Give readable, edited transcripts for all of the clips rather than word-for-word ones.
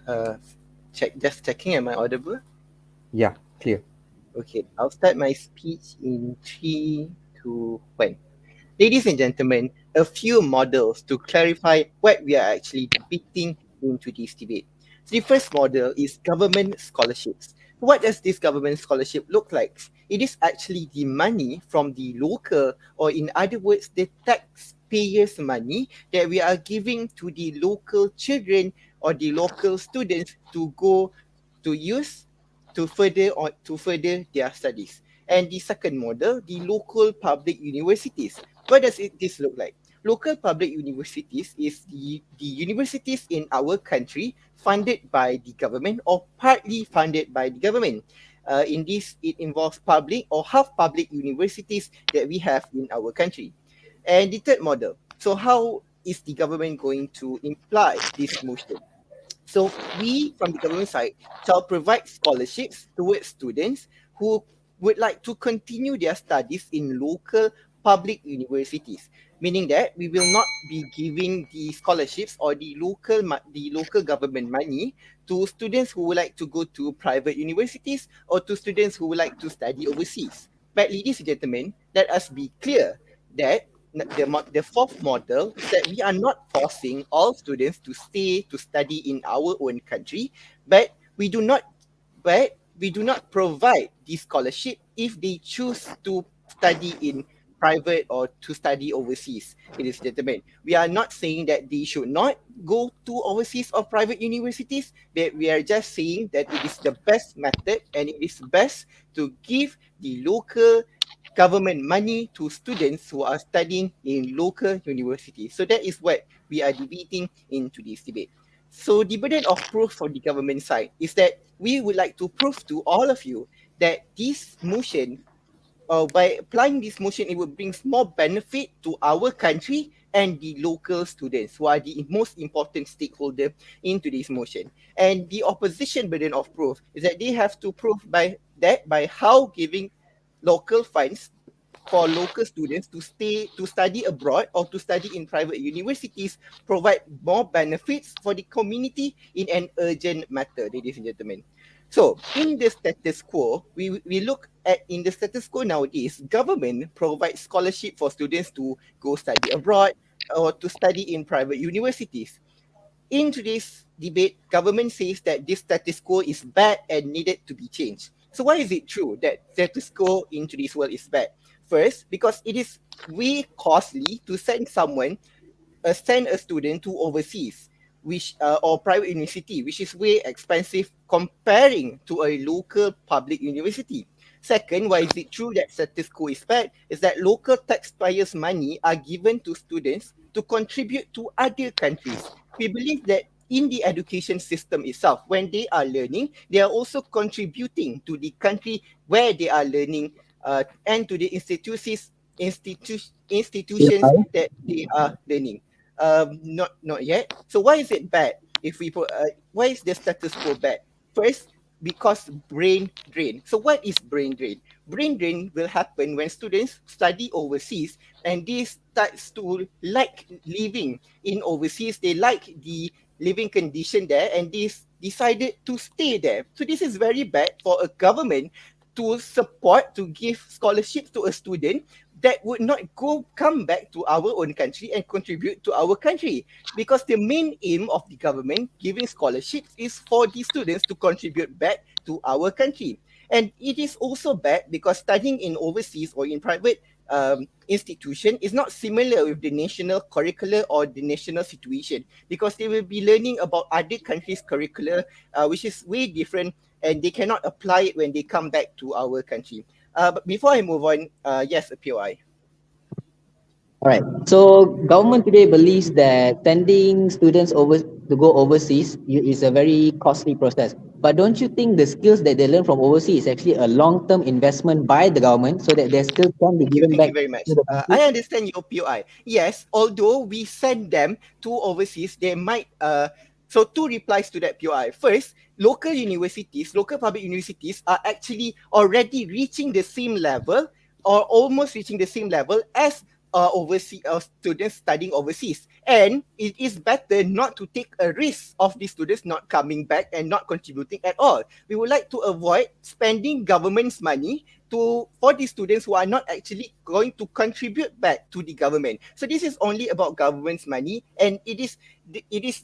Uh, just checking, am I audible? Yeah, clear. Okay, I'll start my speech in 3, 2, 1. Ladies and gentlemen, a few models to clarify what we are actually debating in today's debate. So the first model is government scholarships. What does this government scholarship look like? It is actually the money from the local, or in other words, the taxpayers' money that we are giving to the local children or the local students to go to use to further their studies. And the second model, the local public universities. What does this look like? Local public universities is the universities in our country funded by the government or partly funded by the government. In this, it involves public or half public universities that we have in our country. And the third model. So how is the government going to imply this motion? So we from the government side shall provide scholarships towards students who would like to continue their studies in local public universities, meaning that we will not be giving the scholarships or the local government money to students who would like to go to private universities or to students who would like to study overseas. But ladies and gentlemen, let us be clear that the fourth model is that we are not forcing all students to stay to study in our own country, but we do not provide the scholarship if they choose to study in private or to study overseas. Ladies and gentlemen, we are not saying that they should not go to overseas or private universities, but we are just saying that it is the best method and it is best to give the local government money to students who are studying in local universities. So that is what we are debating in today's debate. So the burden of proof for the government side is that we would like to prove to all of you that this motion, by applying this motion, it would bring more benefit to our country and the local students who are the most important stakeholder in today's motion. And the opposition burden of proof is that they have to prove by how giving local funds for local students to stay to study abroad or to study in private universities provide more benefits for the community in an urgent matter, ladies and gentlemen. So in the status quo, we look at in the status quo nowadays, government provides scholarship for students to go study abroad or to study in private universities. In today's debate, government says that this status quo is bad and needed to be changed. So why is it true that status quo in today's world is bad? First, because it is way costly to send a student to overseas, which or private university, which is way expensive comparing to a local public university. Second, why is it true that status quo is bad? Is that local taxpayers' money are given to students to contribute to other countries. We believe that in the education system itself, when they are learning, they are also contributing to the country where they are learning, and to the institutions that they are learning. Not yet. So why is it bad? If we put, why is the status quo bad? First, because brain drain. So what is brain drain? Brain drain will happen when students study overseas and they start to like living in overseas. They like the living condition there and they decided to stay there. So this is very bad for a government to support, to give scholarships to a student that would not come back to our own country and contribute to our country, because the main aim of the government giving scholarships is for the students to contribute back to our country. And it is also bad because studying in overseas or in private institution is not similar with the national curricular or the national situation, because they will be learning about other countries' curricula, which is way different, and they cannot apply it when they come back to our country. But before I move on, yes, a POI. All right. So government today believes that sending students over to go overseas is a very costly process. But don't you think the skills that they learn from overseas is actually a long-term investment by the government so that their skills can be given Thank back you very much. to the country? I understand your POI. Yes, although we send them to overseas, they might. So two replies to that POI. First, local universities, local public universities are actually already reaching the same level or almost reaching the same level as students studying overseas, and it is better not to take a risk of these students not coming back and not contributing at all. We would like to avoid spending government's money for the students who are not actually going to contribute back to the government. So this is only about government's money, and it is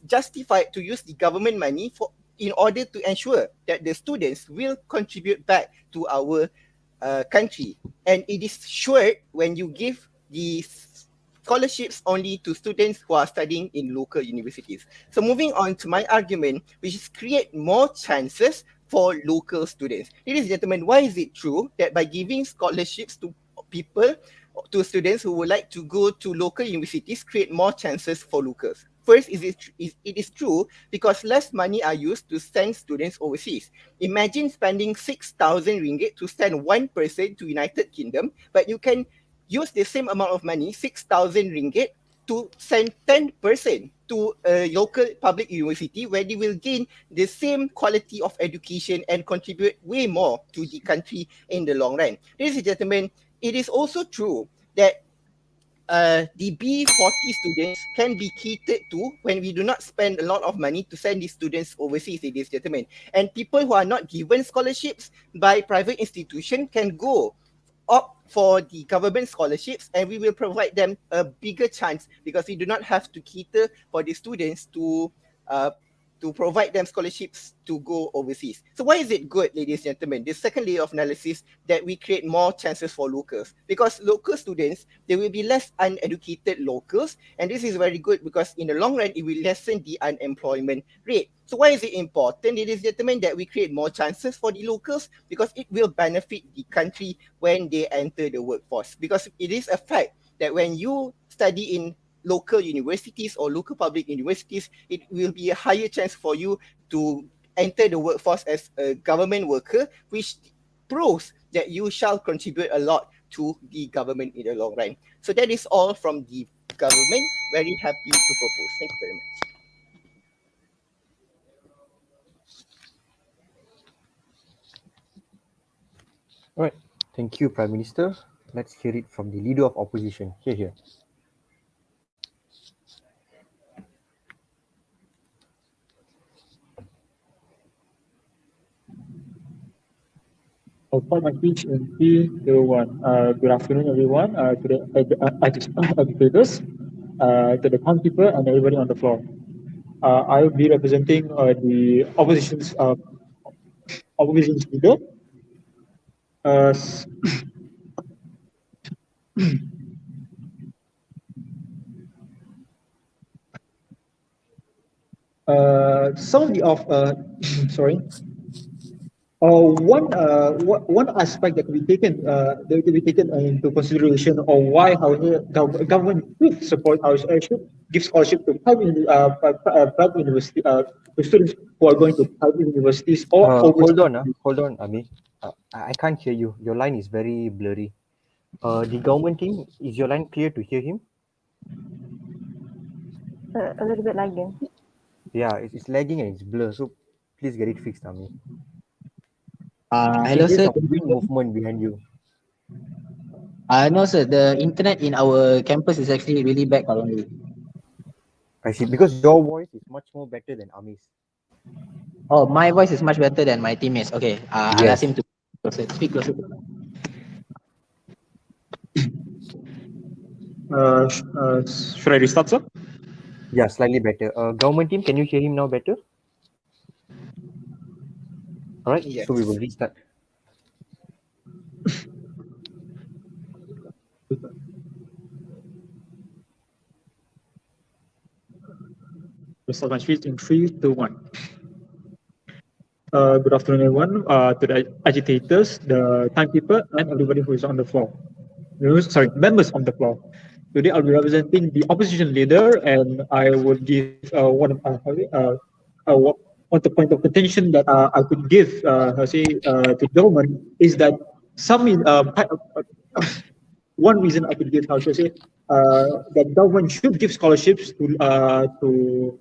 justified to use the government money in order to ensure that the students will contribute back to our country. And it is sure when you give the scholarships only to students who are studying in local universities. So moving on to my argument, which is create more chances for local students. Ladies and gentlemen, why is it true that by giving scholarships to students who would like to go to local universities, create more chances for locals? First, it is true because less money are used to send students overseas. Imagine spending 6,000 ringgit to send one person to United Kingdom, but you can use the same amount of money, 6,000 ringgit, to send 10% to a local public university where they will gain the same quality of education and contribute way more to the country in the long run. Ladies and gentlemen, it is also true that the B40 students can be catered to when we do not spend a lot of money to send these students overseas, ladies and gentlemen. And people who are not given scholarships by private institution can opt for the government scholarships, and we will provide them a bigger chance because we do not have to cater for the students to provide them scholarships to go overseas. So why is it good, ladies and gentlemen, this second layer of analysis, that we create more chances for locals? Because local students, there will be less uneducated locals, and this is very good because in the long run, it will lessen the unemployment rate. So why is it important, ladies and gentlemen, that we create more chances for the locals? Because it will benefit the country when they enter the workforce. Because it is a fact that when you study in local universities or local public universities, it will be a higher chance for you to enter the workforce as a government worker, which proves that you shall contribute a lot to the government in the long run. So that is all from the government. Very happy to propose. Thank you very much. All right. Thank you, Prime Minister. Let's hear it from the Leader of Opposition. Here. I'll start my speech in 3, 2, 1. Good afternoon, everyone, to the educators, to the council and everybody on the floor. I will be representing the opposition's leader. Some of sorry. One aspect that we taken into consideration, or why how the government should support our should give scholarship to private university to students who are going to private universities or Hold on, Ami. I can't hear you. Your line is very blurry. The government team, is your line clear to hear him? A little bit lagging. Yeah, it's lagging and it's blur. So please get it fixed, Ami. Hello, sir. Some wind movement behind you. No, sir. The internet in our campus is actually really bad currently. I see. Because your voice is much more better than Ami's. Oh, my voice is much better than my teammates. Okay, I'll ask him to speak closer. Should I restart, sir? Yeah, slightly better. Government team, can you hear him now better? All right, Yes. So we will restart. Start my speech in 3, 2, 1. Good afternoon, everyone. To the agitators, the timekeeper, and everybody who is on the floor. Members on the floor. Today, I'll be representing the opposition leader, and I would give one the point of contention that I could give, to the government is that one reason I could give, that government should give scholarships to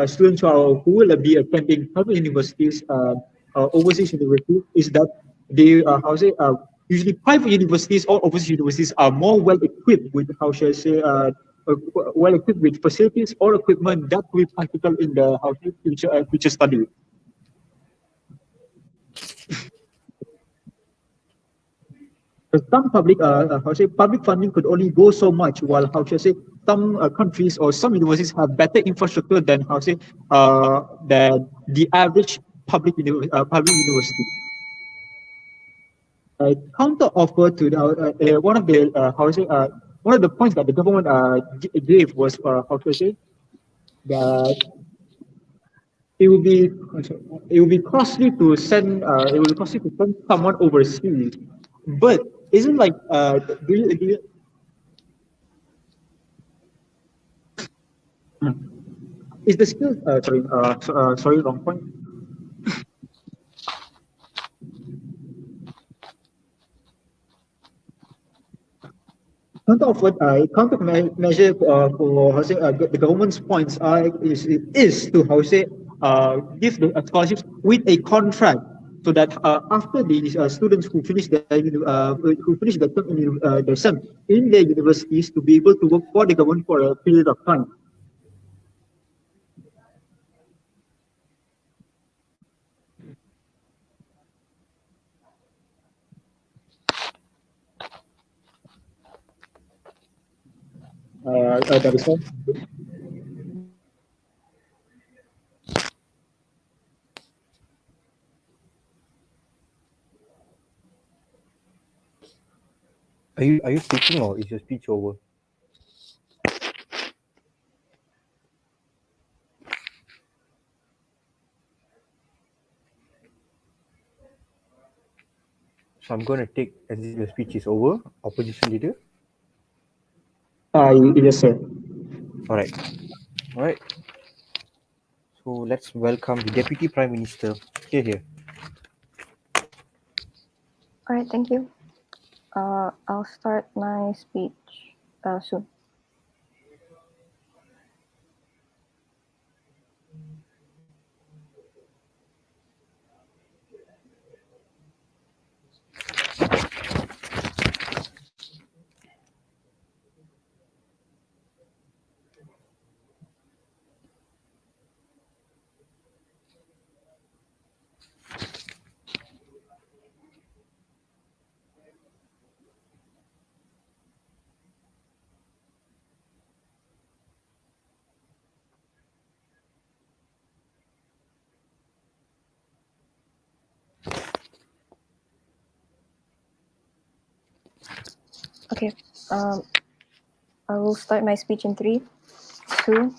students who will be attending private universities, overseas universities, is that they usually private universities or overseas universities are more well equipped with, how should I say, well equipped with facilities or equipment that will be practical in the future study. Some public funding could only go so much, while, how should I say, some countries or some universities have better infrastructure than, than the average public university. Counter offer to the, one of the one of the points that the government gave was, how to say, that it will be it will be costly to send someone overseas, but isn't like do you is the skill sorry, wrong point. Countermeasure for, the government's points is to, give the scholarships with a contract, so that after the students who finish the term in the SEM in their universities, to be able to work for the government for a period of time. That is all. Are you speaking or is your speech over? So I'm going to take as if your speech is over, opposition leader. Yes, sir. All right. So let's welcome the Deputy Prime Minister. Here. All right, thank you. I'll start my speech soon. Okay, I will start my speech in 3, 2,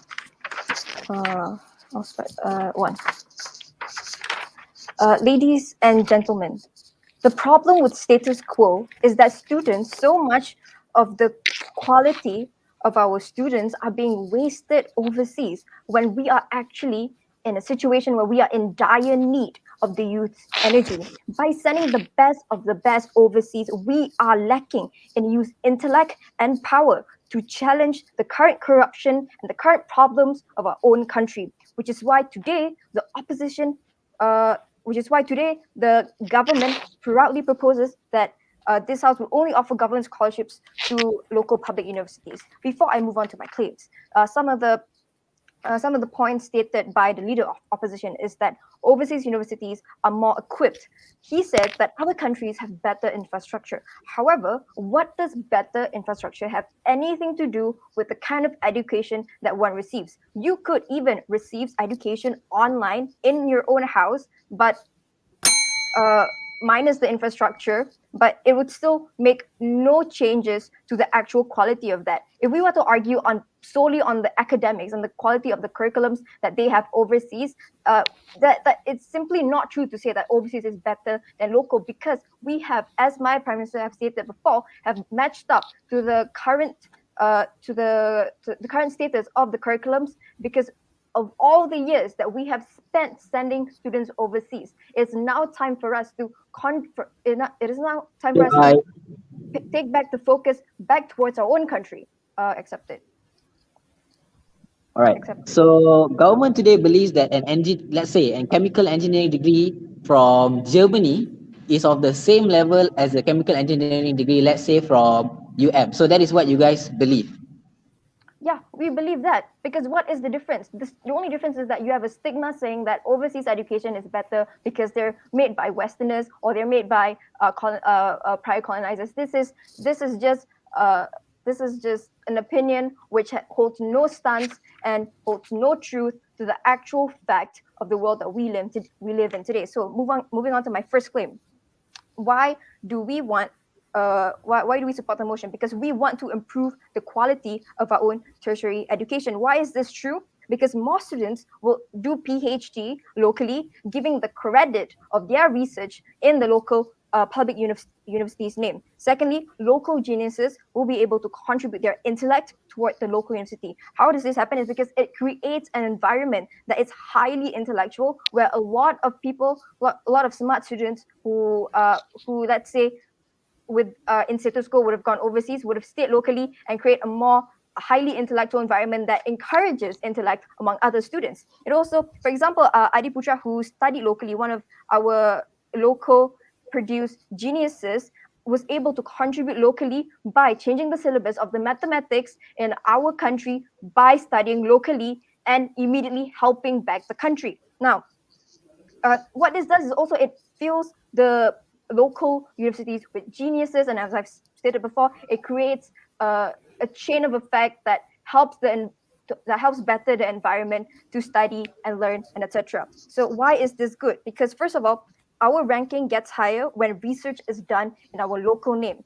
I'll start 1. Ladies and gentlemen, the problem with status quo is that students, so much of the quality of our students are being wasted overseas when we are actually in a situation where we are in dire need of the youth's energy. By sending the best of the best overseas, we are lacking in youth intellect and power to challenge the current corruption and the current problems of our own country, which is why today the opposition the government proudly proposes that this house will only offer government scholarships to local public universities. Before I move on to my claims, some of the points stated by the leader of opposition is that overseas universities are more equipped. He said that other countries have better infrastructure. However, what does better infrastructure have anything to do with the kind of education that one receives? You could even receive education online in your own house, but minus the infrastructure, but it would still make no changes to the actual quality of that. If we were to argue solely on the academics and the quality of the curriculums that they have overseas, that it's simply not true to say that overseas is better than local, because we have, as my Prime Minister have stated before, have matched up to the current to the current status of the curriculums, because of all the years that we have spent sending students overseas. It's now time for us to take back the focus back towards our own country. Accepted. All right. Accepted. So government today believes that let's say a chemical engineering degree from Germany is of the same level as the chemical engineering degree, let's say from UM. So that is what you guys believe. Yeah, we believe that, because what is the difference? The only difference is that you have a stigma saying that overseas education is better because they're made by Westerners or they're made by prior colonizers. This is just an opinion which holds no stance and holds no truth to the actual fact of the world that we live in today. So moving on to my first claim. Why do we want why do we support the motion? Because we want to improve the quality of our own tertiary education. Why is this true? Because more students will do PhD locally, giving the credit of their research in the local public university's name. Secondly, local geniuses will be able to contribute their intellect toward the local university. How does this happen? Is because it creates an environment that is highly intellectual, where a lot of people, a lot of smart students who let's say with in situ school would have gone overseas, would have stayed locally and create a more highly intellectual environment that encourages intellect among other students. It also, for example, Adi Putra, who studied locally, one of our local produced geniuses, was able to contribute locally by changing the syllabus of the mathematics in our country by studying locally and immediately helping back the country. Now, what this does is also it fills the local universities with geniuses, and as I've stated before, it creates a chain of effect that helps better the environment to study and learn and etc. So why is this good? Because first of all, our ranking gets higher when research is done in our local name.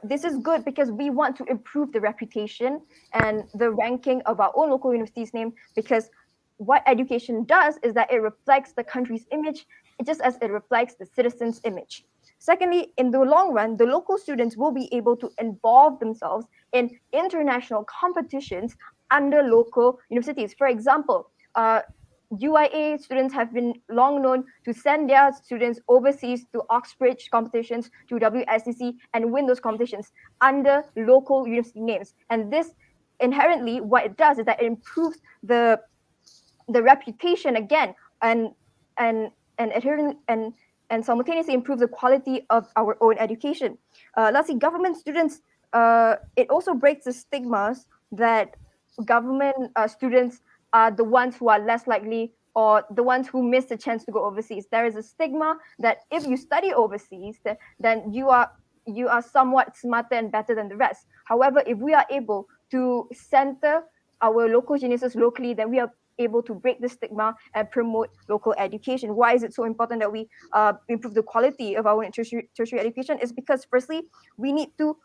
This is good because we want to improve the reputation and the ranking of our own local university's name, because what education does is that it reflects the country's image just as it reflects the citizen's image. Secondly, in the long run, the local students will be able to involve themselves in international competitions under local universities. For example, UIA students have been long known to send their students overseas to Oxbridge competitions, to WSCC, and win those competitions under local university names. And this inherently, what it does is that it improves the reputation again, and adherent and simultaneously improve the quality of our own education. Lastly, government students, it also breaks the stigmas that government students are the ones who are less likely or the ones who miss the chance to go overseas. There is a stigma that if you study overseas, then you are somewhat smarter and better than the rest. However, if we are able to center our local geniuses locally, then we are able to break the stigma and promote local education. Why is it so important that we improve the quality of our tertiary education? Is because firstly, we need to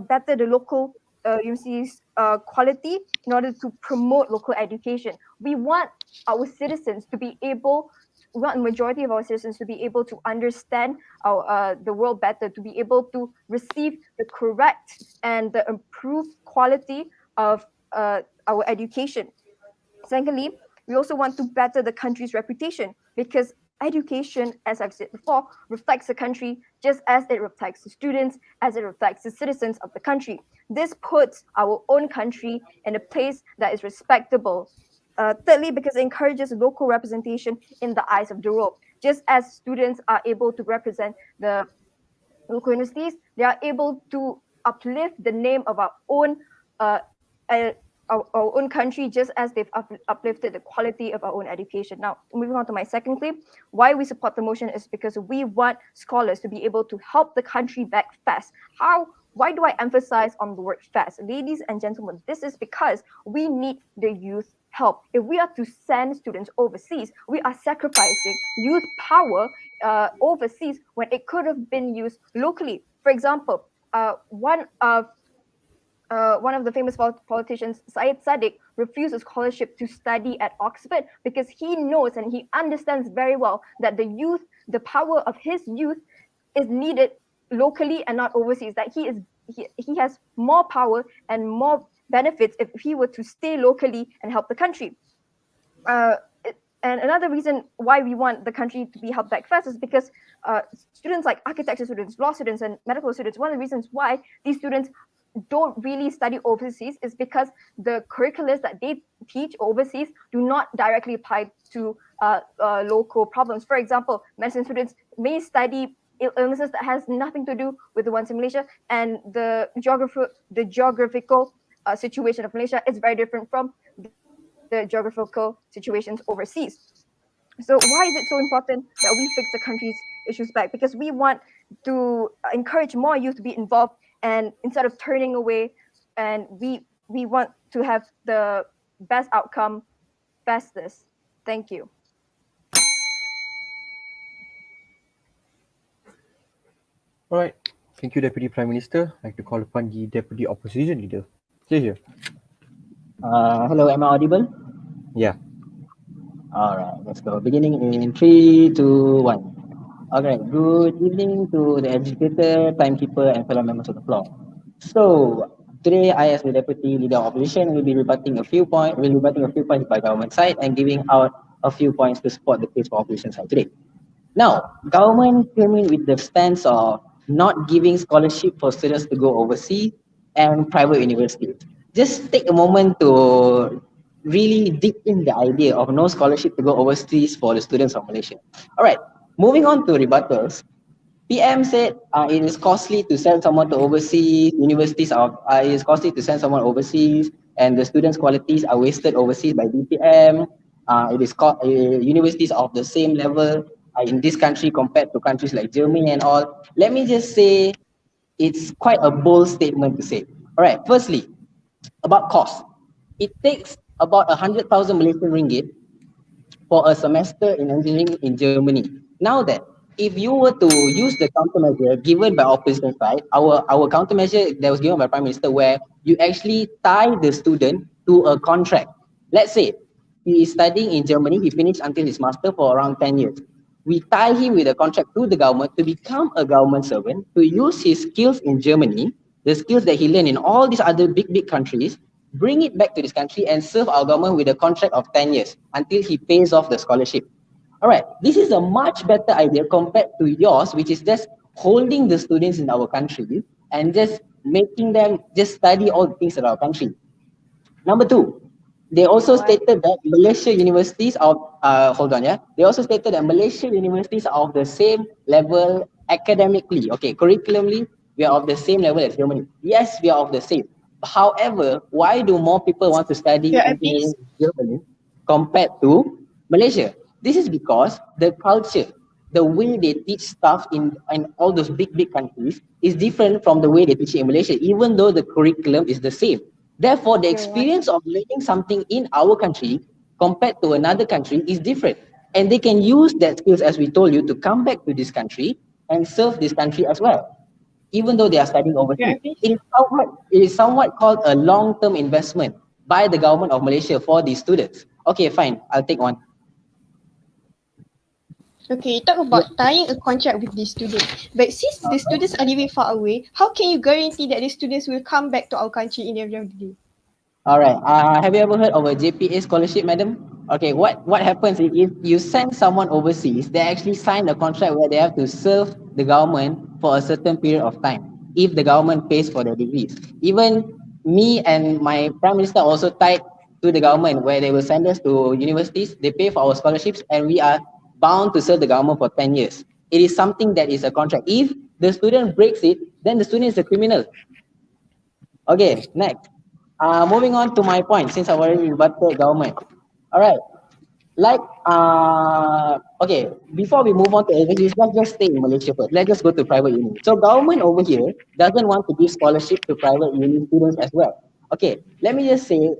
better the local universities' quality in order to promote local education. We want our citizens to be able, we want the majority of our citizens to be able to understand our the world better, to be able to receive the correct and the improved quality of our education. Secondly, we also want to better the country's reputation, because education, as I've said before, reflects the country just as it reflects the students, as it reflects the citizens of the country. This puts our own country in a place that is respectable. Thirdly, because it encourages local representation in the eyes of the world. Just as students are able to represent the local universities, they are able to uplift the name of our own our own country, just as they've uplifted the quality of our own education. Now, moving on to my second claim, why we support the motion is because we want scholars to be able to help the country back fast. Why do I emphasize on the word fast? Ladies and gentlemen, this is because we need the youth help. If we are to send students overseas, we are sacrificing youth power overseas when it could have been used locally. For example, one of the famous politicians, Syed Saddiq, refused a scholarship to study at Oxford because he knows and he understands very well that the power of his youth is needed locally and not overseas. That he has more power and more benefits if he were to stay locally and help the country. And another reason why we want the country to be helped back fast is because students like architecture students, law students, and medical students, one of the reasons why these students don't really study overseas is because the curriculums that they teach overseas do not directly apply to local problems. For example, medicine students may study illnesses that has nothing to do with the ones in Malaysia, and the geographical situation of Malaysia is very different from the geographical situations overseas. So why is it so important that we fix the country's issues back? Because we want to encourage more youth to be involved, and instead of turning away, and we want to have the best outcome fastest. Thank you. Alright. Thank you, Deputy Prime Minister. I'd like to call upon the Deputy Opposition Leader. Stay here. Hello, am I audible? Yeah. All right, let's go. Beginning in 3, 2, 1. Okay, good evening to the educator, timekeeper, and fellow members of the floor. So today, I, as the Deputy Leader of Opposition, will be rebutting a few points. By government side and giving out a few points to support the case for opposition side today. Now, government came in with the stance of not giving scholarship for students to go overseas and private universities. Just take a moment to really dig in the idea of no scholarship to go overseas for the students of Malaysia. All right, moving on to rebuttals. PM said it is costly to send someone to overseas. It is costly to send someone overseas, and the students' qualities are wasted overseas by DPM. Universities of the same level in this country compared to countries like Germany and all. Let me just say, it's quite a bold statement to say. All right, firstly, about cost. It takes about 100,000 Malaysian ringgit for a semester in engineering in Germany. Now that if you were to use the countermeasure given by opposition side, our countermeasure that was given by Prime Minister, where you actually tie the student to a contract. Let's say he is studying in Germany, he finished until his master for around 10 years. We tie him with a contract to the government to become a government servant, to use his skills in Germany, the skills that he learned in all these other big countries, bring it back to this country and serve our government with a contract of 10 years until he pays off the scholarship. All right, this is a much better idea compared to yours, which is just holding the students in our country and just making them just study all the things in our country. Number two, they also stated that Malaysia universities They also stated that Malaysia universities are of the same level academically. Okay, curriculumly, we are of the same level as Germany. Yes, we are of the same. However, why do more people want to study engineering in Germany compared to Malaysia? This is because the culture, the way they teach stuff in all those big countries is different from the way they teach it in Malaysia, even though the curriculum is the same. Therefore, the experience of learning something in our country compared to another country is different. And they can use that skills, as we told you, to come back to this country and serve this country as well, even though they are studying overseas. It is somewhat called a long-term investment by the government of Malaysia for these students. Okay, fine, I'll take one. Okay, you talk about tying a contract with the students. But since the students are living far away, how can you guarantee that the students will come back to our country in the end of the day? All right. Have you ever heard of a JPA scholarship, madam? Okay, what happens is if you send someone overseas, they actually sign a contract where they have to serve the government for a certain period of time if the government pays for their degrees. Even me and my prime minister also tied to the government where they will send us to universities, they pay for our scholarships, and we are bound to serve the government for 10 years. It is something that is a contract. If the student breaks it, then the student is a criminal. Okay, next. Moving on to my point, since I've already rebutted government. All right. Okay, before we move on to overseas, let's just stay in Malaysia first. Let's just go to private uni. So government over here doesn't want to give scholarship to private uni students as well. Okay, let me just say,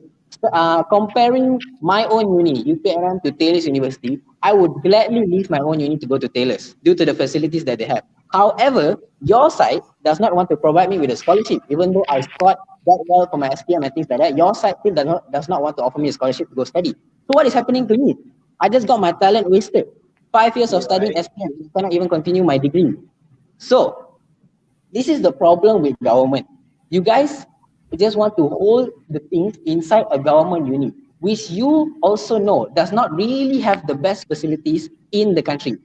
comparing my own uni, UPNM, to Taylor's University, I would gladly leave my own uni to go to Taylor's due to the facilities that they have. However, your side does not want to provide me with a scholarship, even though I scored that well for my SPM and things like that. Your side still does not want to offer me a scholarship to go study. So what is happening to me? I just got my talent wasted. 5 years of studying SPM, I cannot even continue my degree. So this is the problem with government. You guys just want to hold the things inside a government uni, which you also know does not really have the best facilities in the country.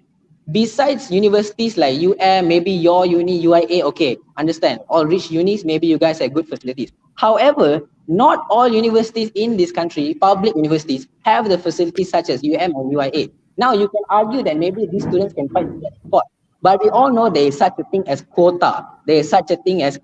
Besides universities like maybe your uni, UIA, okay, understand. All rich unis, maybe you guys have good facilities. However, not all universities in this country, public universities, have the facilities such as UM and UIA. Now, you can argue that maybe these students can fight to get support, but we all know there is such a thing as quota. There is such a thing as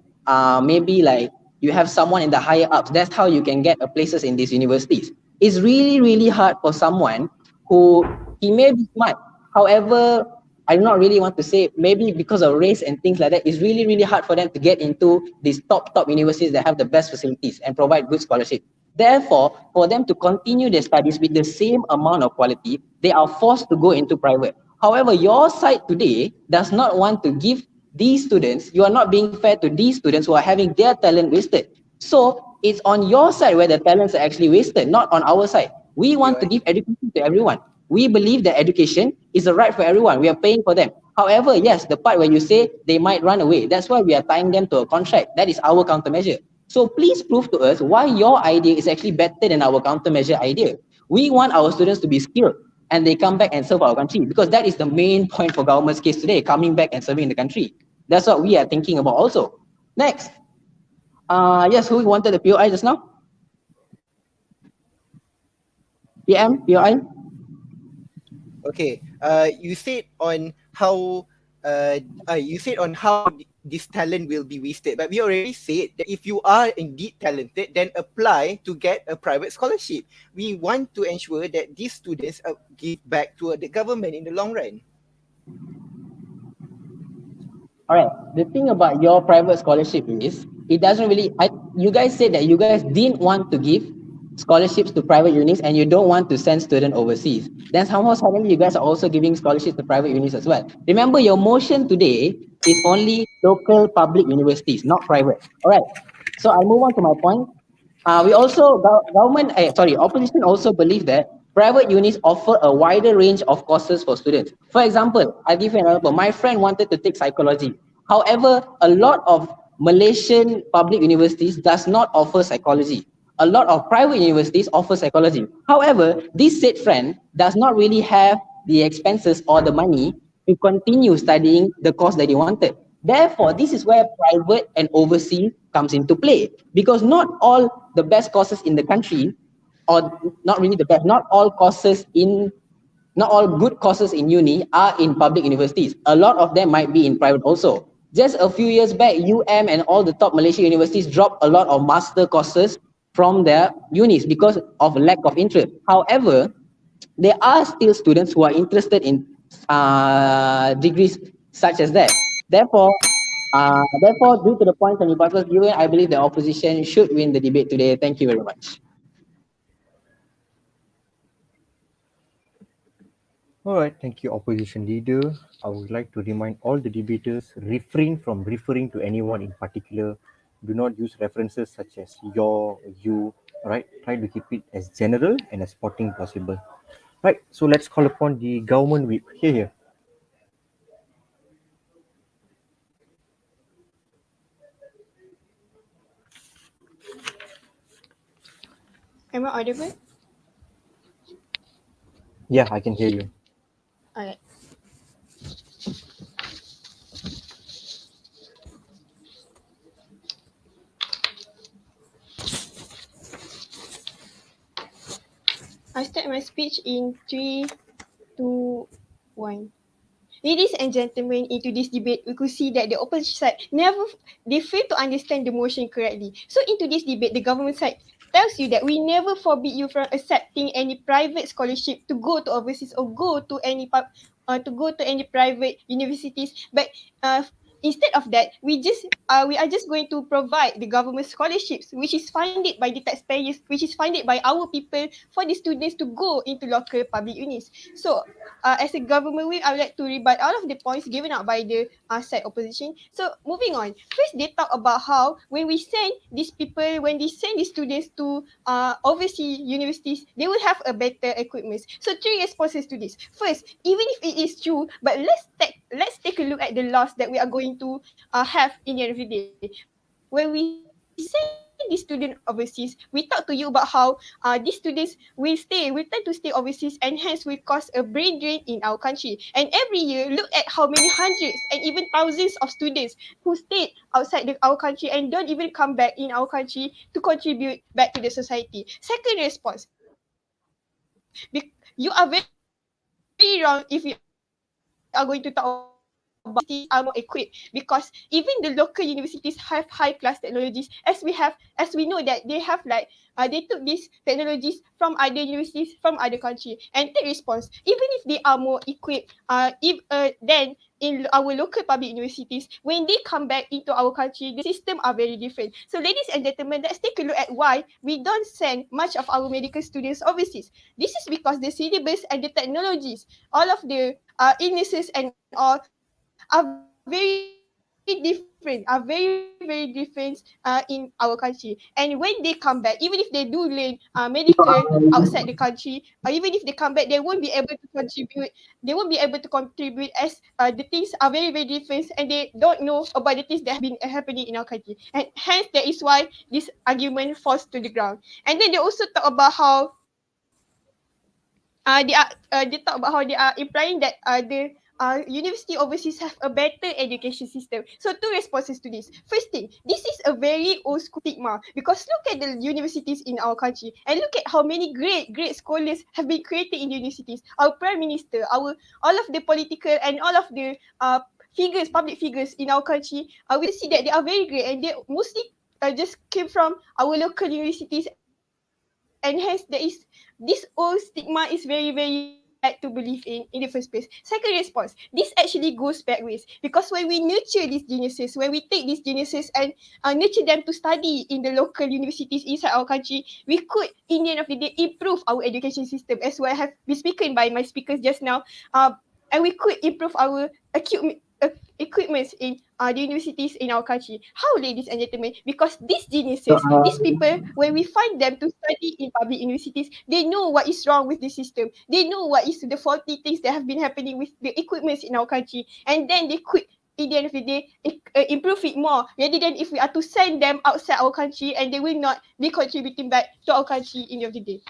maybe like you have someone in the higher ups. That's how you can get places in these universities. It's really, really hard for someone who he may be smart. However, I do not really want to say maybe because of race and things like that, it's really, really hard for them to get into these top universities that have the best facilities and provide good scholarship. Therefore, for them to continue their studies with the same amount of quality, they are forced to go into private. However, your side today does not want to give these students, you are not being fair to these students who are having their talent wasted. So it's on your side where the talents are actually wasted, not on our side. We want to give education to everyone. We believe that education is a right for everyone. We are paying for them. However, yes, the part where you say they might run away, that's why we are tying them to a contract. That is our countermeasure. So please prove to us why your idea is actually better than our countermeasure idea. We want our students to be skilled and they come back and serve our country because that is the main point for government's case today, coming back and serving the country. That's what we are thinking about also. Next. Yes, who wanted the POI just now? PM, POI? Okay. You said on how this talent will be wasted, but we already said that if you are indeed talented, then apply to get a private scholarship. We want to ensure that these students give back to the government in the long run. All right. The thing about your private scholarship is it doesn't really. You guys said that you guys didn't want to give scholarships to private unis and you don't want to send students overseas. Then somehow suddenly you guys are also giving scholarships to private unis as well. Remember, your motion today is only local public universities, not private. All right. So I move on to my point. We also opposition also believe that private unis offer a wider range of courses for students. For example, I'll give you an example. My friend wanted to take psychology. However, a lot of Malaysian public universities does not offer psychology. A lot of private universities offer psychology. However, this said friend does not really have the expenses or the money to continue studying the course that he wanted. Therefore, this is where private and overseas comes into play because not all the best courses in the country, or not really the best, not all good courses in uni are in public universities. A lot of them might be in private also. Just a few years back, and all the top Malaysia universities dropped a lot of master courses from their unis because of lack of interest. However, there are still students who are interested in degrees such as that. Therefore, due to the points and rebuttals given, I believe the opposition should win the debate today. Thank you very much. All right, thank you, opposition leader. I would like to remind all the debaters refrain from referring to anyone in particular. Do not use references such as your, you. All right, try to keep it as general and as sporting possible. Right, so let's call upon the government whip. Here. Am I audible? Yeah, I can hear you. Alright. I start my speech in 3, 2, 1. Ladies and gentlemen, into this debate, we could see that the opposition side they fail to understand the motion correctly. So into this debate, the government side tells you that we never forbid you from accepting any private scholarship to go to overseas or go to any private universities. But instead of that, we are just going to provide the government scholarships, which is funded by the taxpayers, which is funded by our people for the students to go into local public unis. So as a government whip, I would like to rebut all of the points given out by the side opposition. So moving on, first they talk about how when they send these students to overseas universities, they will have a better equipment. So three responses to this. First, even if it is true, but let's take a look at the loss that we are going to have in the end of the day. When we send these students these students overseas, we talk to you about how these students will tend to stay overseas and hence will cause a brain drain in our country. And every year, look at how many hundreds and even thousands of students who stayed outside our country and don't even come back in our country to contribute back to the society. Second response, you are very wrong if you are going to talk about universities are more equipped, because even the local universities have high class technologies, as we know that they have they took these technologies from other universities from other country. And third response, even if they are more equipped, then in our local public universities, when they come back into our country, the system are very different. So ladies and gentlemen, let's take a look at why we don't send much of our medical students overseas. This is because the syllabus and the technologies, all of the illnesses and all are very different, in our country. And when they come back, even if they do learn medical outside the country, or even if they come back, they won't be able to contribute. They won't be able to contribute as the things are very, very different and they don't know about the things that have been happening in our country. And hence, that is why this argument falls to the ground. And then they also talk about how they talk about how they are implying that the university overseas have a better education system. So two responses to this. First thing, this is a very old school stigma, because look at the universities in our country and look at how many great scholars have been created in universities. Our prime minister, our all of the political and all of the public figures in our country, we see that they are very great and they mostly just came from our local universities, and hence there is this old stigma is very, very bad to believe in the first place. Second response, this actually goes backwards, because when we nurture these geniuses, when we take these geniuses and nurture them to study in the local universities inside our country, we could in the end of the day improve our education system, as what have been spoken by my speakers just now. And we could improve our equipments in the universities in our country. How, ladies and gentlemen? Because these So, geniuses, these people, when we find them to study in public universities, they know what is wrong with the system. They know what is the faulty things that have been happening with the equipments in our country, and then they could in the end of the day improve it more, rather than if we are to send them outside our country and they will not be contributing back to our country in the end of the day.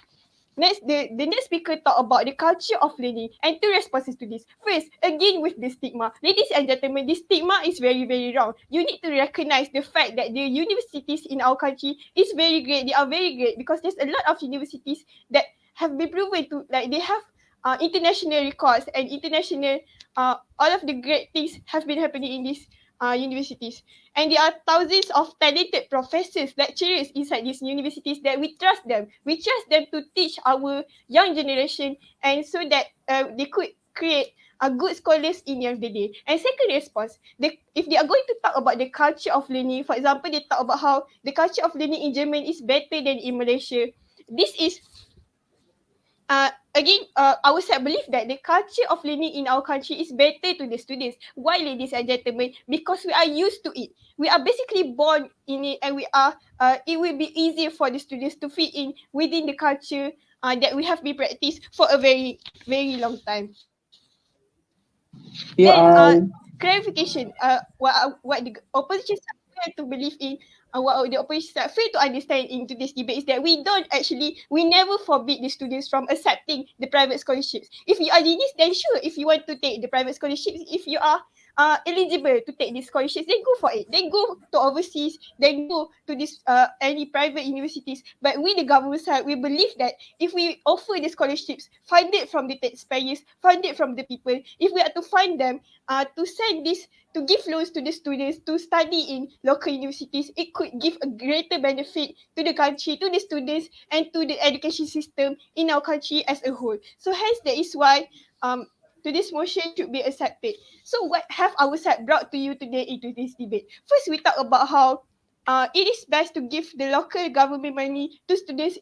Next, the next speaker talk about the culture of learning, and two responses to this. First, again with the stigma. Ladies and gentlemen, this stigma is very, very wrong. You need to recognize the fact that the universities in our country is very great. They are very great because there's a lot of universities that have been proven to, like, they have international records and international, all of the great things have been happening in these universities. And there are thousands of talented professors, lecturers inside these universities that we trust them. We trust them to teach our young generation, and so that they could create good scholars in the end of the day. And second response, if they are going to talk about the culture of learning, for example, they talk about how the culture of learning in Germany is better than in Malaysia. This is again, our side believe that the culture of learning in our country is better to the students. Why, ladies and gentlemen? Because we are used to it. We are basically born in it, and we are. It will be easier for the students to fit in within the culture that we have been practiced for a very, very long time. You Then, are clarification. What the opposition side fail to believe in, what the opposition side fail to understand in today's debate is that we never forbid the students from accepting the private scholarships. If you are genius, then sure, if you want to take the private scholarships, if you are eligible to take these scholarships, then go for it. Then go to overseas, then go to this any private universities. But we, the government side, we believe that if we offer the scholarships, funded from the taxpayers, funded from the people, if we are to fund them, to send this, to give loans to the students to study in local universities, it could give a greater benefit to the country, to the students, and to the education system in our country as a whole. So hence that is why to this motion should be accepted. So what have our side brought to you today into this debate? First, we talk about how it is best to give the local government money to students,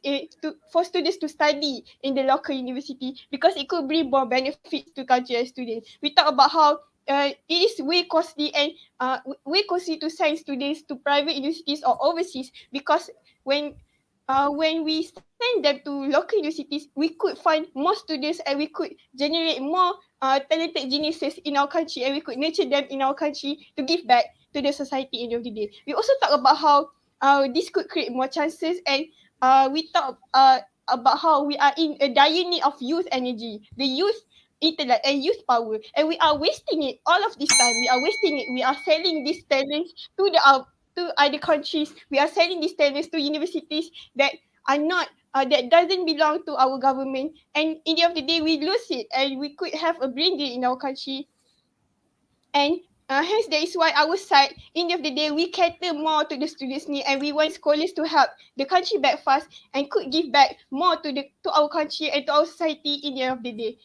for students to study in the local university, because it could bring more benefits to country and students. We talk about how it is way costly and way costly to send students to private universities or overseas, because when we send them to local universities, we could find more students and we could generate more talented geniuses in our country, and we could nurture them in our country to give back to the society in the end of the day. We also talk about how this could create more chances. And we talk about how we are in a dire need of youth energy, the youth intellect and youth power, and we are wasting it all of this time. We are wasting it. We are selling these talents to other countries. We are selling these talents to universities that are not that doesn't belong to our government. And in the end of the day, we lose it, and we could have a brain drain in our country. And hence that is why our side, in the end of the day, we cater more to the students' need, and we want scholars to help the country back fast and could give back more to our country and to our society in the end of the day.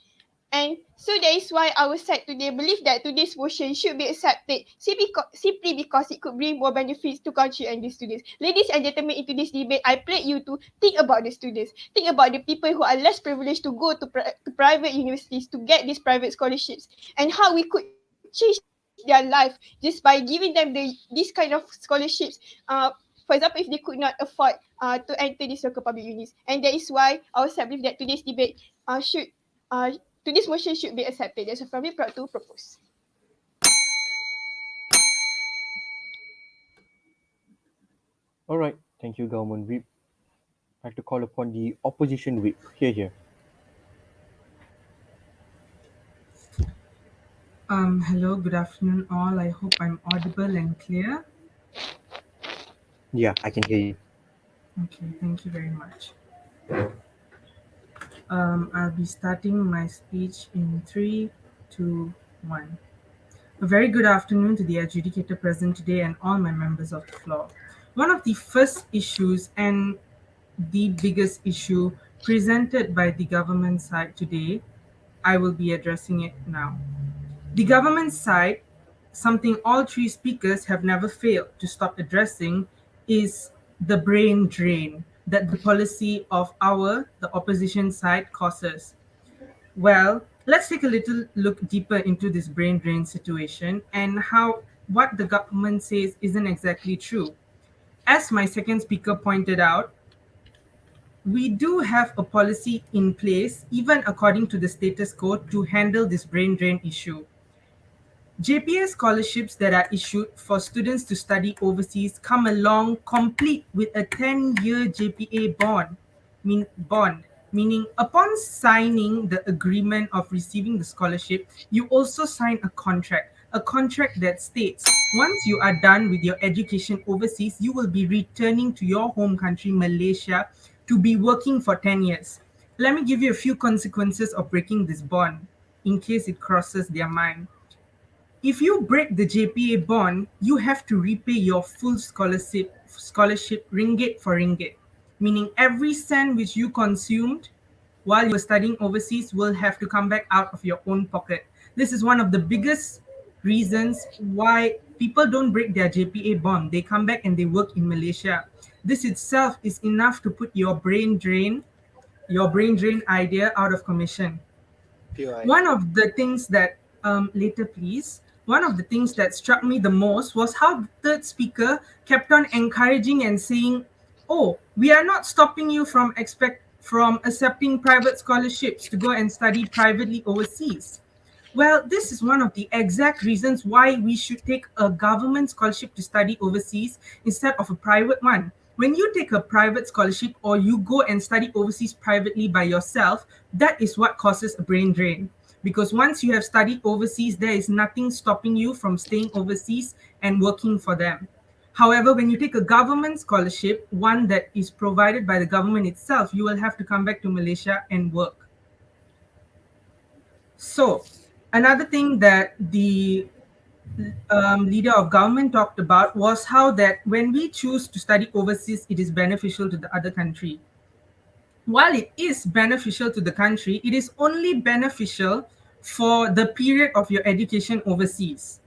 And so that is why our side today believe that today's motion should be accepted simply because it could bring more benefits to country and the students. Ladies and gentlemen, in today's debate, I plead you to think about the students. Think about the people who are less privileged to go to private universities to get these private scholarships, and how we could change their life just by giving them this kind of scholarships. For example, if they could not afford to enter these local public unis. And that is why our side believe that today's debate should uh, today's motion should be accepted. That's why we proud to propose. All right, thank you, Government Whip. I'd like to call upon the opposition whip. Here. Hello, good afternoon, all. I hope I'm audible and clear. Yeah, I can hear you. Okay, thank you very much. I'll be starting my speech in 3, 2, 1. A very good afternoon to the adjudicator present today and all my members of the floor. One of the first issues and the biggest issue presented by the government side today, I will be addressing it now. The government side, something all three speakers have never failed to stop addressing, is the brain drain that the policy of the opposition side causes. Well, let's take a little look deeper into this brain drain situation and how what the government says isn't exactly true. As my second speaker pointed out, we do have a policy in place, even according to the status quo, to handle this brain drain issue. JPA scholarships that are issued for students to study overseas come along complete with a 10-year JPA bond, meaning upon signing the agreement of receiving the scholarship, you also sign a contract that states once you are done with your education overseas, you will be returning to your home country, Malaysia, to be working for 10 years. Let me give you a few consequences of breaking this bond in case it crosses their mind. If you break the JPA bond, you have to repay your full scholarship ringgit for ringgit, meaning every cent which you consumed while you were studying overseas will have to come back out of your own pocket. This is one of the biggest reasons why people don't break their JPA bond. They come back and they work in Malaysia. This itself is enough to put your brain drain idea out of commission. POI. One of the things that later please one of the things that struck me the most was how the third speaker kept on encouraging and saying, oh, we are not stopping you from accepting private scholarships to go and study privately overseas. Well, this is one of the exact reasons why we should take a government scholarship to study overseas instead of a private one. When you take a private scholarship or you go and study overseas privately by yourself, that is what causes a brain drain. Because once you have studied overseas, there is nothing stopping you from staying overseas and working for them. However, when you take a government scholarship, one that is provided by the government itself, you will have to come back to Malaysia and work. So, another thing that the leader of government talked about was how that when we choose to study overseas, it is beneficial to the other country. While it is beneficial to the country, it is only beneficial for the period of your education overseas.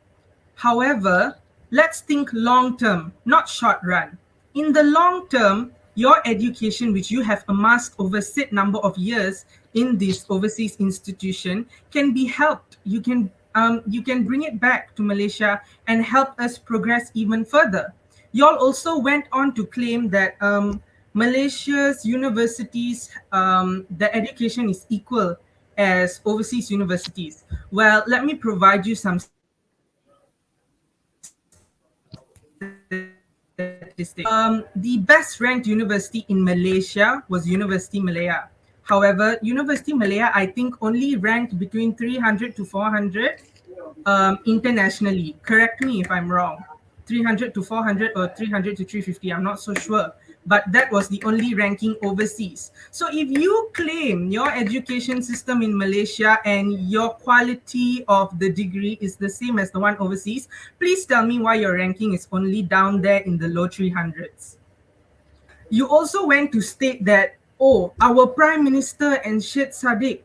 However, let's think long term, not short run. In the long term, your education, which you have amassed over set number of years in this overseas institution, can be helped. You can bring it back to Malaysia and help us progress even further. Y'all also went on to claim that Malaysia's universities, the education is equal as overseas universities. Well, let me provide you some statistics that The best ranked university in Malaysia was University Malaya. However, University Malaya, I think, only ranked between 300 to 400 internationally. Correct me if I'm wrong. 300 to 400 or 300 to 350, I'm not so sure. But that was the only ranking overseas. So if you claim your education system in Malaysia and your quality of the degree is the same as the one overseas, please tell me why your ranking is only down there in the low 300s. You also went to state that, oh, our Prime Minister and Sheikh Sadiq,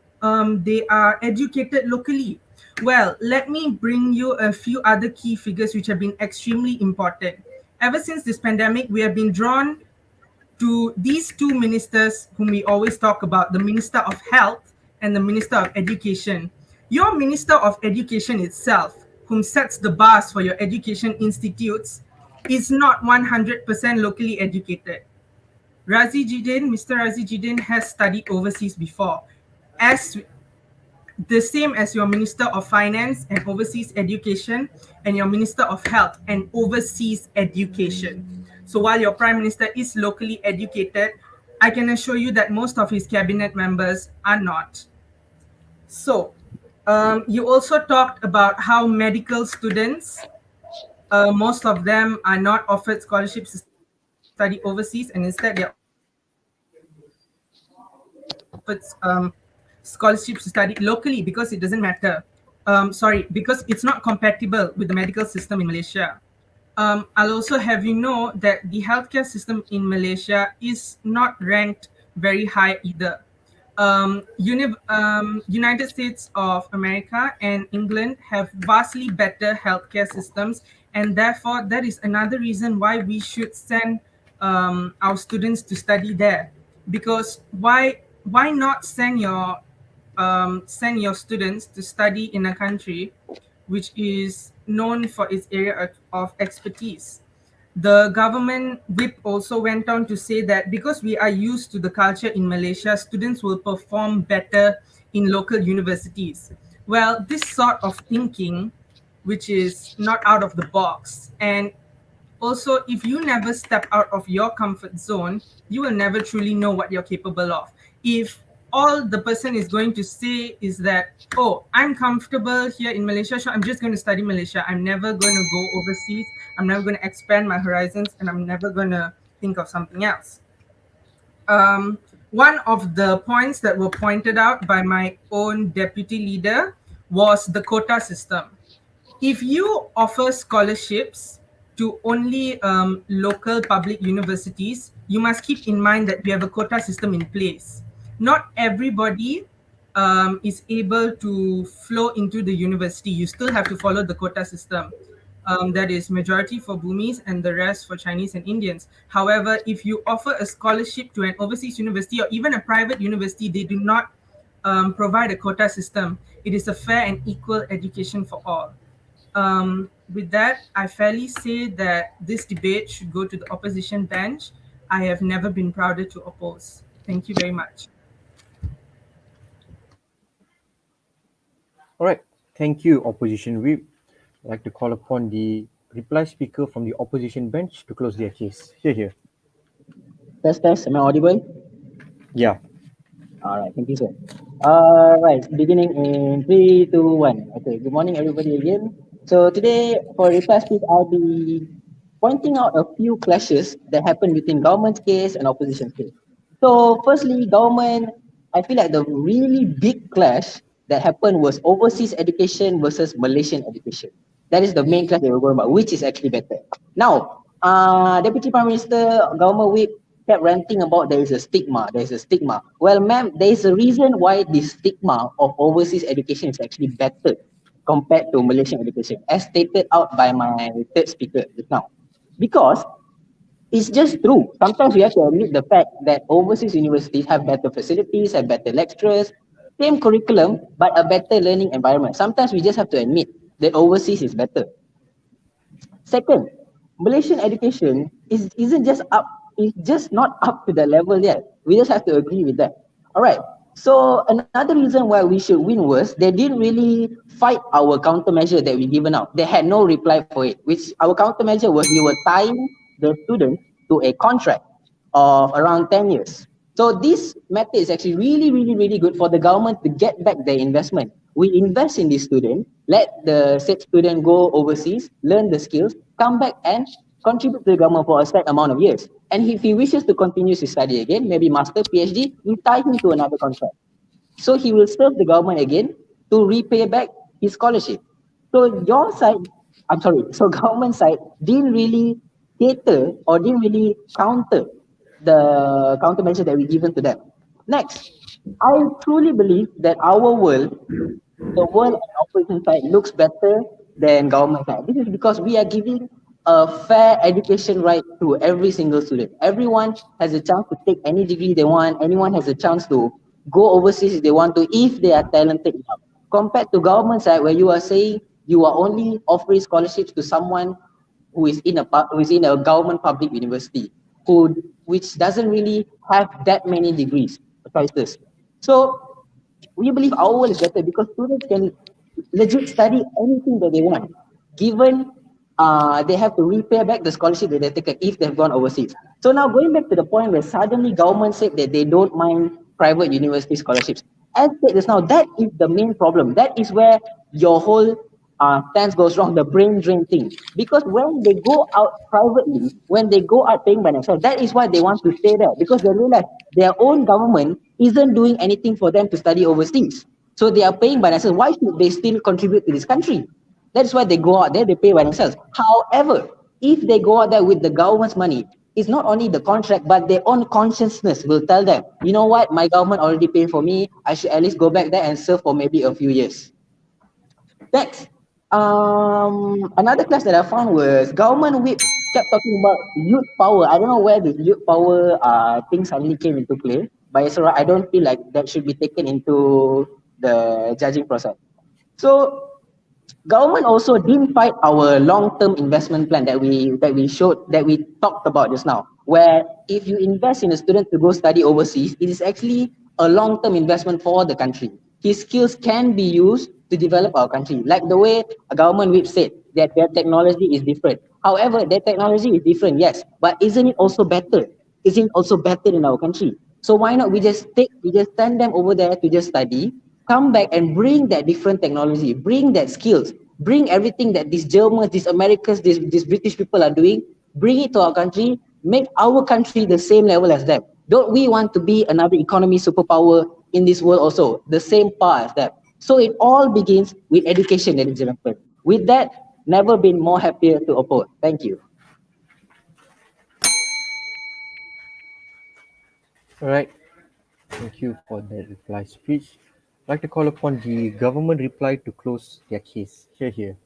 they are educated locally. Well, let me bring you a few other key figures which have been extremely important. Ever since this pandemic, we have been drawn to these two ministers whom we always talk about, the Minister of Health and the Minister of Education. Your Minister of Education itself, whom sets the bars for your education institutes, is not 100% locally educated. Mr. Razi Jidin has studied overseas before, as the same as your Minister of Finance and Overseas Education and your Minister of Health and Overseas Education. So while your Prime Minister is locally educated, I can assure you that most of his cabinet members are not. So you also talked about how medical students, most of them are not offered scholarships to study overseas, and instead they're offered scholarships to study locally because it doesn't matter. Because it's not compatible with the medical system in Malaysia. I'll also have you know that the healthcare system in Malaysia is not ranked very high either. United States of America and England have vastly better healthcare systems, and therefore that is another reason why we should send our students to study there. Because why not send your students to study in a country which is known for its area of expertise? The government whip also went on to say that because we are used to the culture in Malaysia, students will perform better in local universities. Well, this sort of thinking, which is not out of the box, and also, if you never step out of your comfort zone, you will never truly know what you're capable of. If all the person is going to say is that, oh, I'm comfortable here in Malaysia, so I'm just going to study Malaysia. I'm never going to go overseas. I'm never going to expand my horizons, and I'm never going to think of something else. One of the points that were pointed out by my own deputy leader was the quota system. If you offer scholarships to only local public universities, you must keep in mind that we have a quota system in place. Not everybody is able to flow into the university. You still have to follow the quota system. That is majority for Burmese and the rest for Chinese and Indians. However, if you offer a scholarship to an overseas university or even a private university, they do not provide a quota system. It is a fair and equal education for all. With that, I fairly say that this debate should go to the opposition bench. I have never been prouder to oppose. Thank you very much. All right. Thank you, opposition whip. I'd like to call upon the reply speaker from the opposition bench to close their case. Here. Test. Am I audible? Yeah. All right. Thank you, sir. Right. Beginning in 3, 2, 1. Okay. Good morning, everybody again. So today, for reply speech, I'll be pointing out a few clashes that happened between government's case and opposition's case. So firstly, government, I feel like the really big clash that happened was overseas education versus Malaysian education. That is the main clash that we're going about, which is actually better. Now, Deputy Prime Minister, Government Whip kept ranting about there is a stigma. Well, ma'am, there is a reason why the stigma of overseas education is actually better compared to Malaysian education, as stated out by my third speaker just now. Because it's just true. Sometimes we have to admit the fact that overseas universities have better facilities, have better lecturers, same curriculum, but a better learning environment. Sometimes we just have to admit that overseas is better. Second, Malaysian education isn't just up, it's just not up to the level yet. We just have to agree with that. All right. So another reason why we should win was they didn't really fight our countermeasure that we given out. They had no reply for it, which our countermeasure was we were tying the student to a contract of around 10 years. So this method is actually really good for the government to get back their investment. We invest in this student, let the said student go overseas, learn the skills, come back and contribute to the government for a set amount of years. And if he wishes to continue his study again, maybe master, PhD, we tie him to another contract. So he will serve the government again to repay back his scholarship. So your side, I'm sorry, so government side didn't really cater or didn't really counter the countermeasure that we given to them. Next, I truly believe that our world, the world on opposition side looks better than government side. This is because we are giving a fair education right to every single student. Everyone has a chance to take any degree they want. Anyone has a chance to go overseas if they want to, if they are talented enough. Compared to government side, where you are saying you are only offering scholarships to someone who is in a government public university, who which doesn't really have that many degrees choices. So we believe our world is better because students can legit study anything that they want, given they have to repay back the scholarship that they taken if they've gone overseas. So now going back to the point where suddenly government said that they don't mind private university scholarships. As said just now, that is the main problem. That is where your whole stance goes wrong, the brain drain thing. Because when they go out privately, when they go out paying by themselves, that is why they want to stay there because they realize their own government isn't doing anything for them to study overseas. So they are paying by themselves. Why should they still contribute to this country? That's why they go out there, they pay by themselves. However, if they go out there with the government's money, it's not only the contract, but their own consciousness will tell them, you know what, my government already paid for me. I should at least go back there and serve for maybe a few years. Next, another class that I found was government whip kept talking about youth power. I don't know where the youth power thing suddenly came into play, but it's alright. I don't feel like that should be taken into the judging process. So government also didn't fight our long-term investment plan that we talked about just now, where if you invest in a student to go study overseas, it is actually a long-term investment for the country. His skills can be used to develop our country, like the way a government whip said that their technology is different. However, their technology is different, yes, but isn't it also better? Isn't it also better in our country? So why not we just send them over there to just study, come back and bring that different technology, bring that skills, bring everything that these Germans, these Americans, these British people are doing, bring it to our country, make our country the same level as them. Don't we want to be another economy superpower in this world also, the same power as them? So it all begins with education, ladies and gentlemen. With that, never been more happier to oppose. Thank you. All right. Thank you for that reply speech. I'd like to call upon the government reply to close their case. Here.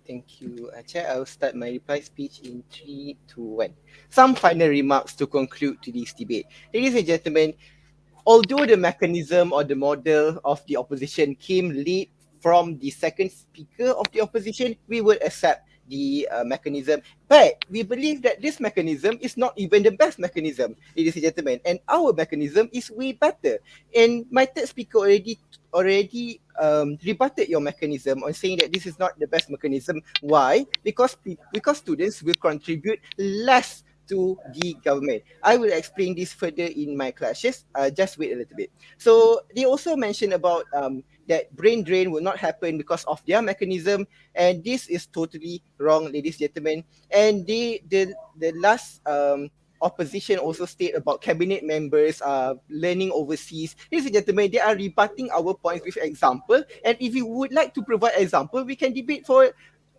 Thank you, Chair. I'll start my reply speech in 3, 2, 1. Some final remarks to conclude today's debate. Ladies and gentlemen, although the mechanism or the model of the opposition came late from the second speaker of the opposition, we would accept the mechanism. But we believe that this mechanism is not even the best mechanism, ladies and gentlemen, and our mechanism is way better. And my third speaker already rebutted your mechanism on saying that this is not the best mechanism. Why? Because students will contribute less to the government. I will explain this further in my classes. Just wait a little bit. So they also mentioned about that brain drain will not happen because of their mechanism, and this is totally wrong, ladies and gentlemen. And the last opposition also state about cabinet members learning overseas. Ladies and gentlemen, they are rebutting our points with example. And if you would like to provide example, we can debate for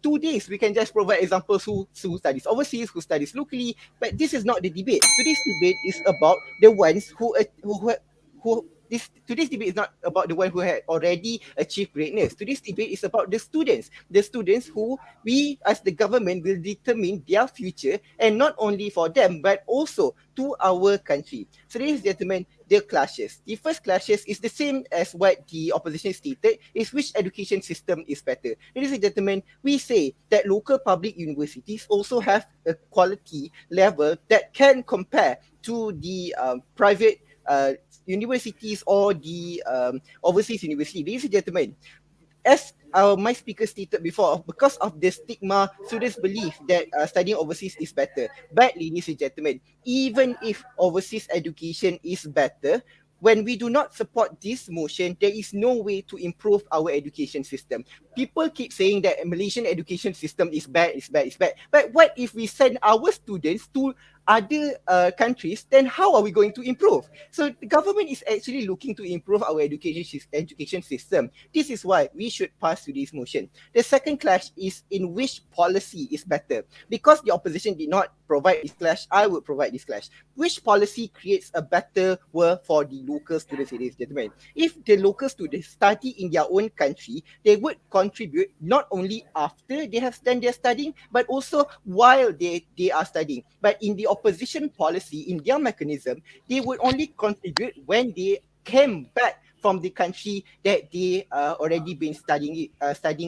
2 days. We can just provide examples who studies overseas, who studies locally. But this is not the debate. Today's debate is about the ones who today's debate is not about the one who had already achieved greatness. Today's debate is about the students who we as the government will determine their future, and not only for them but also to our country. So ladies and gentlemen, the clashes. The first clashes is the same as what the opposition stated, is which education system is better. Ladies and gentlemen, we say that local public universities also have a quality level that can compare to the private universities or the overseas university. Ladies and gentlemen, as my speaker stated before, because of the stigma, students believe that studying overseas is better. But ladies and gentlemen, even if overseas education is better, when we do not support this motion, there is no way to improve our education system. People keep saying that Malaysian education system is bad, is bad, is bad. But what if we send our students to other countries, then how are we going to improve? So the government is actually looking to improve our education system. This is why we should pass to this motion. The second clash is in which policy is better. Because the opposition did not provide this clash, I would provide this clash. Which policy creates a better world for the local students, ladies and gentlemen? If the local students study in their own country, they would contribute not only after they have done their studying, but also while they are studying. But in the opposition policy, in their mechanism, they would only contribute when they came back from the country that they already been studying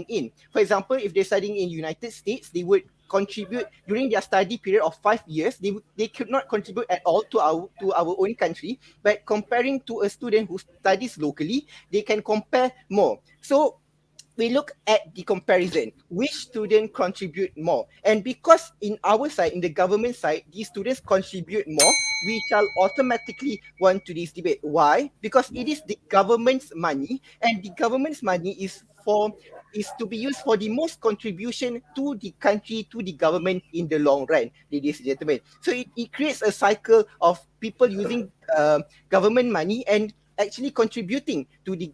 in. For example, if they're studying in United States, they would contribute during their study period of 5 years. They could not contribute at all to our own country. But comparing to a student who studies locally, they can compare more. So we look at the comparison, which student contribute more. And because in our side, in the government side, these students contribute more, we shall automatically want to this debate. Why? Because it is the government's money, and the government's money is to be used for the most contribution to the country, to the government in the long run, ladies and gentlemen. So it creates a cycle of people using government money and actually contributing to the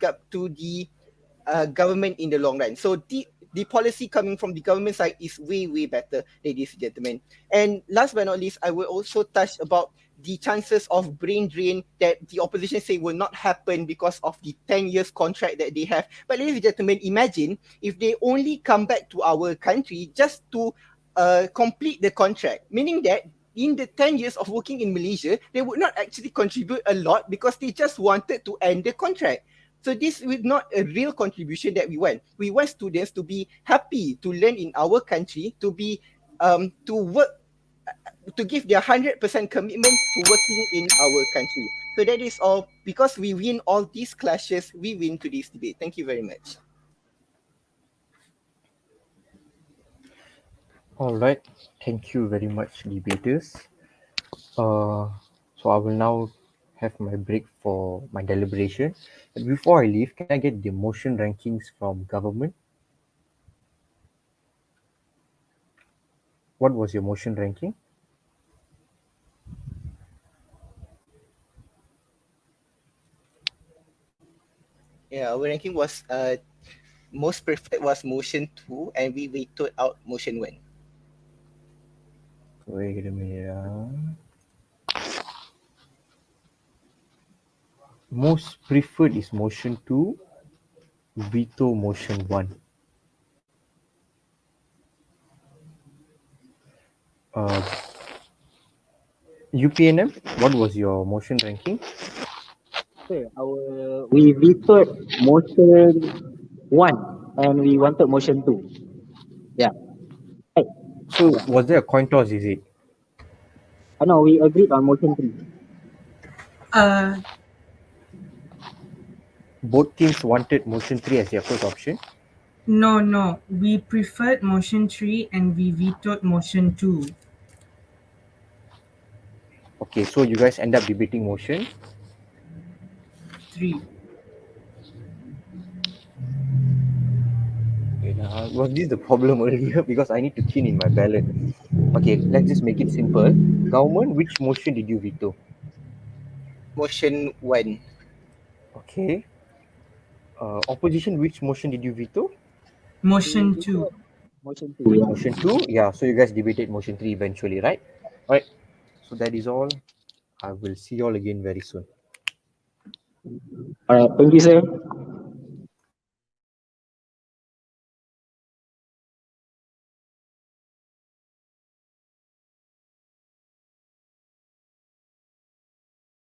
government in the long run. So the policy coming from the government side is way better, ladies and gentlemen. And last but not least, I will also touch about the chances of brain drain that the opposition say will not happen because of the 10 years contract that they have. But ladies and gentlemen, imagine if they only come back to our country just to complete the contract, meaning that in the 10 years of working in Malaysia, they would not actually contribute a lot because they just wanted to end the contract. So this is not a real contribution that we want. We want students to be happy to learn in our country, to be to work, to give their 100% commitment to working in our country. So that is all. Because we win all these clashes, we win to this debate. Thank you very much. All right, thank you very much, debaters. So I will now have my break for my deliberation. But before I leave, can I get the motion rankings from government? What was your motion ranking? Yeah, our ranking was most preferred was motion 2, and we vetoed out motion 1. Wait a minute. Most preferred is motion 2, veto motion 1. UPNM, what was your motion ranking? Sir, we vetoed motion 1 and we wanted motion 2. Yeah. Right. So was there a coin toss, is it? No, we agreed on motion 3. Both teams wanted motion 3 as their first option. No. We preferred motion 3 and we vetoed motion 2. Okay, so you guys end up debating motion 3. Was this the problem earlier? Because I need to key in my ballot. Okay, let's just make it simple. Government, which motion did you veto? Motion 1. Okay. Opposition, which motion did you veto? Motion 2. Motion 2. Yeah. Motion 2. Yeah, so you guys debated motion 3 eventually, right? All right. So that is all. I will see you all again very soon. All right. Thank you, sir.